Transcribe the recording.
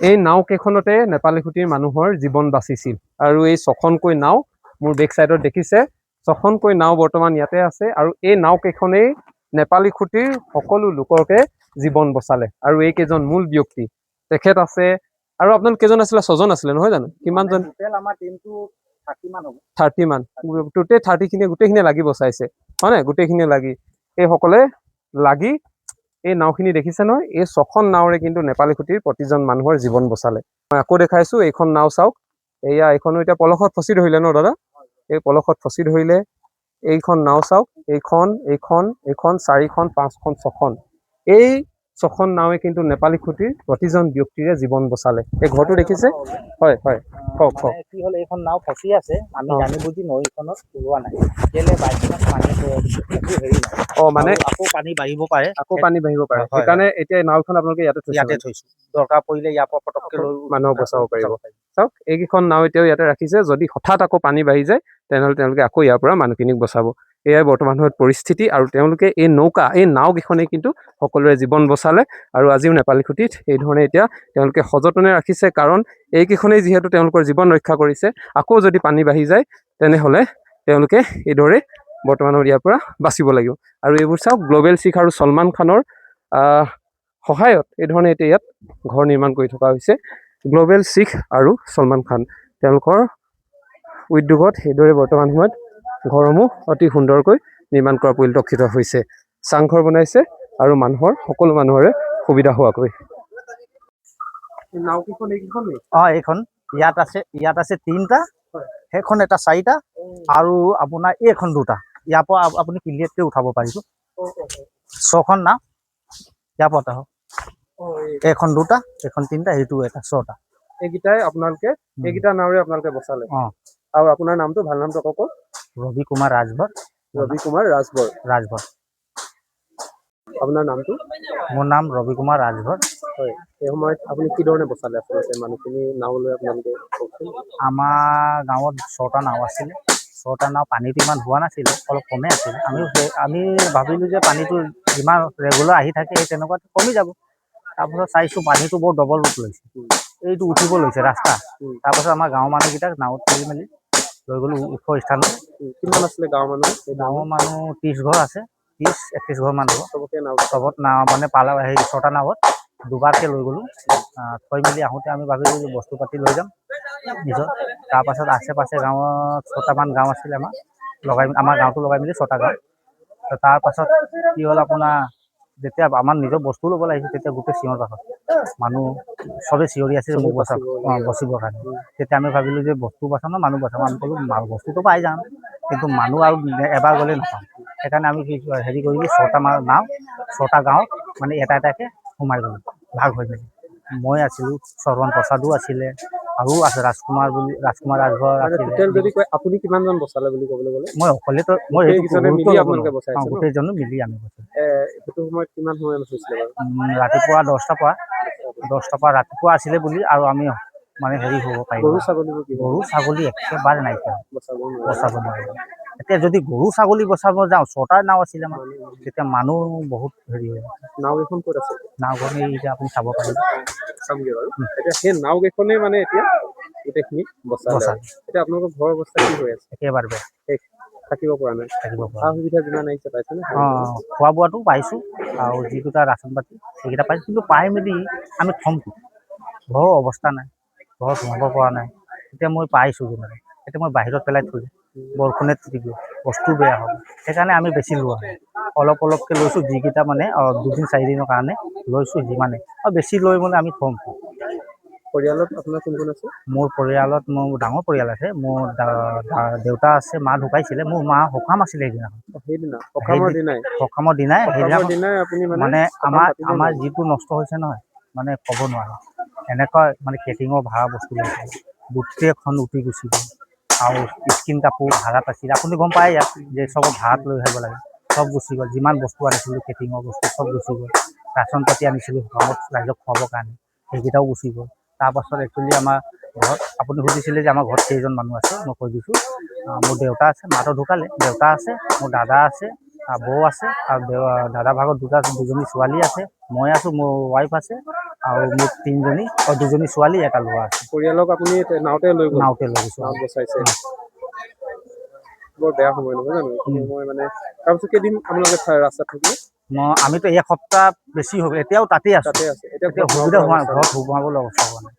এই নাও কেইখনতে নেপালী খুঁটিৰ মানুহৰ জীৱন বাচিছিল আৰু এই 6খনকৈ নাও মোৰ বেক সাইডত দেখিছে 6খনকৈ নাও বৰ্তমান ইয়াতে আছে আৰু এই নাও কেইখনেই নেপালী খুঁটিৰ সকলো লোককে জীৱন বচালে আৰু এই কেইজন মূল ব্যক্তি তেখেত আছে আৰু আপোনালোক কেইজন আছিলে 6জন আছিলে নহয় জানো কিমানজন টোটেল আমাৰ টিমটো 30 মান হ'ব 30 মান টোটেল 30 খিনি গোটেইখিনি লাগি বচাইছে হয় না গোটেইখিনি লাগি এই সকলে লাগি এই নাওখিনি দেখিছে নহয় এই 6খন নাওৰে কিন্তু নেপালী খুঁটিৰ প্ৰতিজন মানুহৰ জীৱন বচালে মই আকৌ দেখাইছো এইখন নাও চাওক এয়া এইখনো এতিয়া পলসত ফচি ধৰিলে ন দাদা এই পলসত ফচি ধৰিলে এইখন নাও চাওক এইখন 4খন 5খন 6খন এই 6খন নাৱে কিন্তু নেপালী খুঁটিৰ প্ৰতিজন ব্যক্তিৰে জীৱন বচালে এই ঘৰটো দেখিছে হয় হয় কওক কওক কি হ'ল এইখন নাও ফচি আছে আমি জানি বুজি নৈখনত ওলোৱা নাই কেলে বাইকখনত পানী হেৰি মানে আকৌ পানী বাঢ়িব পাৰে সেইকাৰণে এতিয়া নাওখন আপোনালোকে ইয়াতে থৈছো দৰকাৰ পৰিলে ইয়াৰ পৰা পটককে লৈ মানুহক বচাব পাৰিব চাওক এইকেইখন নাও এতিয়াও ইয়াতে ৰাখিছে যদি হঠাৎ আকৌ পানী বাঢ়ি যায় তেনেহ'লে তেওঁলোকে আকৌ ইয়াৰ পৰা মানুহখিনিক বচাব এয়াই বৰ্তমান সময়ত পৰিস্থিতি আৰু তেওঁলোকে এই নাও কেইখনে কিন্তু সকলোৰে জীৱন বচালে আৰু আজিও নেপালী খুঁটিত এই ধৰণে এতিয়া তেওঁলোকে সযতনে ৰাখিছে কাৰণ এইকেইখনেই যিহেতু তেওঁলোকৰ জীৱন ৰক্ষা কৰিছে আকৌ যদি পানী বাঢ়ি যায় তেনেহ'লে তেওঁলোকে এইদৰে বৰ্তমানৰ ইয়াৰ পৰা বাচিব লাগিব আৰু এইবোৰ চাওক গ্ল'বেল শিখ আৰু সলমান খানৰ সহায়ত এই ধৰণে এতিয়া ইয়াত ঘৰ নিৰ্মাণ কৰি থকা হৈছে গ্ল'বেল শিখ আৰু সলমান খান তেওঁলোকৰ উদ্যোগত সেইদৰে বৰ্তমান সময়ত ঘৰসমূহ অতি সুন্দৰকৈ নিৰ্মাণ কৰা পৰিলক্ষিত হৈছে চাংঘৰ বনাইছে আৰু সকলো মানুহৰে সুবিধা হোৱাকৈ এইখন ইয়াত আছে 3টা সেইখন এটা 4টা আৰু আপোনাৰ এইখন 2টা ইয়াৰ পৰা আপুনি ক্লিয়াৰকৈ উঠাব পাৰিব 6খন নাও ইয়াৰ পৰা এইখন 2টা এইখন 3টা এইটো এটা 6টা এইকেইটাই আপোনালোকে এইকেইটা নাওৰে আপোনালোকে বচালে আৰু আপোনাৰ নামটো ভাল নামটো কওক ৰবি কুমাৰ ৰাজভৰ আপোনাৰ নামটো মোৰ নাম ৰবি কুমাৰ ৰাজভৰ হয় এই সময়ত আপুনি কি ধৰণে বচালে আচলতে মানুহখিনি নাও লৈ আপোনালোকে আমাৰ গাঁৱত 6টা নাও আছিলে 6টা নাও পানীটো ইমান হোৱা নাছিলে অলপ কমে আছিলে আমি ভাবিলোঁ যে পানীটো যিমান ৰেগুলাৰ আহি থাকে সেই তেনেকুৱাত কমি যাব তাৰপাছত চাইছোঁ পানীটো বৰ ডবল ৰূপ লৈছে এইটো উঠিব লৈছে ৰাস্তা তাৰপাছত আমাৰ গাঁৱৰ মানুহকেইটাক নাৱত তুলি মেলি লৈ গ'লো ওখ স্থানত কিমান আছিলে গাঁৱৰ মানুহ 30 ঘৰ আছে 30-31 ঘৰ মান হ'ব চবত নাও মানে সেই 6টা নাৱত দুবাৰকৈ লৈ গ'লোঁ থৈ মেলি আহোঁতে আমি ভাবিলোঁ যে বস্তু পাতি লৈ যাম নিজৰ তাৰপাছত আশে পাশে গাঁৱত 6টামান গাঁও আছিলে আমাৰ গাঁৱটো লগাই মেলি 6টা গাঁও তাৰপাছত কি হ'ল আপোনাৰ যেতিয়া আমাৰ নিজৰ বস্তু ল'বলৈ আহিছোঁ তেতিয়া গোটেই চিঞৰ বাখৰ মানুহ চবেই চিঞৰি আছিল মোক বচিবৰ কাৰণে তেতিয়া আমি ভাবিলোঁ যে বস্তু বচাম না মানুহ বচাম আমি ক'লোঁ বস্তুটো পাই যাম কিন্তু মানুহ আৰু এবাৰ গ'লে নাপাম সেইকাৰণে আমি হেৰি কৰিলোঁ 6টা নাও 6টা গাঁৱত মানে এটাকৈ সোমাই গ'লোঁ ভাগ হৈ মেলি মই আছিলোঁ শ্ৰৱণ প্ৰসাদো আছিলে আৰু আছে ৰাজকুমাৰ ৰাজভৰ আছিলে যদি কয় আপুনি কিমানজন বচালে বুলি ক'বলৈ গ'লে মই অকলেতো গোটেইজনো মিলি আমি সেইটো সময়ত কিমান সময় হৈছিলে ৰাতিপুৱা 10টাৰ পৰা ৰাতিপুৱা আছিলে বুলি আৰু আমি মানে হেৰি হ'ব পাৰিম গৰু ছাগলী একেবাৰে নাইকিয়া বচাব নোৱাৰিব এতিয়া যদি গৰু ছাগলী বচাব যাওঁ 6টা নাও আছিলে আমাৰ তেতিয়া মানুহ বহুত হেৰি হয় নাওকেইখন ক'ত আছে নাওখন এতিয়া আপুনি চাব পাৰিব চামগৈ বাৰু এতিয়া সেই নাওকেইখনেই মানে এতিয়া গোটেইখিনি বচালে এতিয়া আপোনালোকৰ ঘৰৰ অৱস্থা কি হৈ আছে একেবাৰে বেয়া থাকিব পৰা নাই সা সুবিধা যিমান আহিছে পাইছেনে খোৱা বোৱাটো পাইছোঁ আৰু যি দুটা ৰাচন পাতি সেইকেইটা পাইছোঁ কিন্তু পাই মেলি আমি থমটো ঘৰৰ অৱস্থা নাই ঘৰত সোমাব পৰা নাই এতিয়া মই পাইছোঁ যেনেকৈ এতিয়া মই বাহিৰত পেলাই থৈ বৰষুণে তিতিব বস্তু বেয়া হ'ব সেইকাৰণে আমি বেছি লোৱা অলপকৈ লৈছোঁ যিকেইটা মানে 2-4 দিনৰ কাৰণে লৈছোঁ যিমানে আৰু বেছি লৈ মানে আমি থম পৰিয়ালত আপোনাৰ কোন কোন আছে মোৰ পৰিয়ালত মোৰ ডাঙৰ পৰিয়াল আছে মোৰ দেউতা আছে মা ঢুকাইছিলে মোৰ মা সকাম আছিলে সকামৰ দিনাই মানে আমাৰ যিটো নষ্ট হৈছে নহয় মানে ক'ব নোৱাৰোঁ এনেকুৱা মানে কেটিঙৰ ভাড়া বস্তু লৈছে গোটেইখন উটি গুচি গ'ল আৰু স্কিন কাপোৰ ভাড়াত আছিলে আপুনি গম পায় ইয়াত যে চব ভাড়াত লৈ আহিব লাগে চব গুচি গ'ল যিমান বস্তু আনিছিলোঁ কেটিঙৰ বস্তু চব গুচি গ'ল ৰাচন পাতি আনিছিলোঁ সকামত ৰাইজক খুৱাবৰ কাৰণে সেইকেইটাও গুচি গ'ল তাৰপাছত একচুৱেলি আমাৰ ঘৰত আপুনি সুধিছিলে যে আমাৰ ঘৰত কেইজন মানুহ আছে মই কৈ দিছোঁ মোৰ দেউতা আছে মাতো ঢুকালে দেউতা আছে মোৰ দাদা আছে বৌ আছে আৰু দাদা ভাগত দুজনী ছোৱালী আছে মই আছোঁ মোৰ ৱাইফ আছে আৰু মোৰ 3জনী আৰু 2জনী ছোৱালী এটা ল'ৰা আছে। পৰিয়ালক আপুনি নাওতে লৈ গ'ল, নাওতে লৈ গৈছোঁ। নাওত বচাইছে। বৰ বেয়া সময় নহয় জানো এইখিনি সময় মানে। তাৰপিছত কেইদিন আপোনালোকে ৰাস্তাত থাকিলে? আমিতো এসপ্তাহ বেছি হ'ব, এতিয়াও তাতেই আছোঁ। তাতে আছে এতিয়া এতিয়া সুবিধা হোৱা নাই, ঘৰত সোমাবলৈ অৱস্থা হোৱা নাই।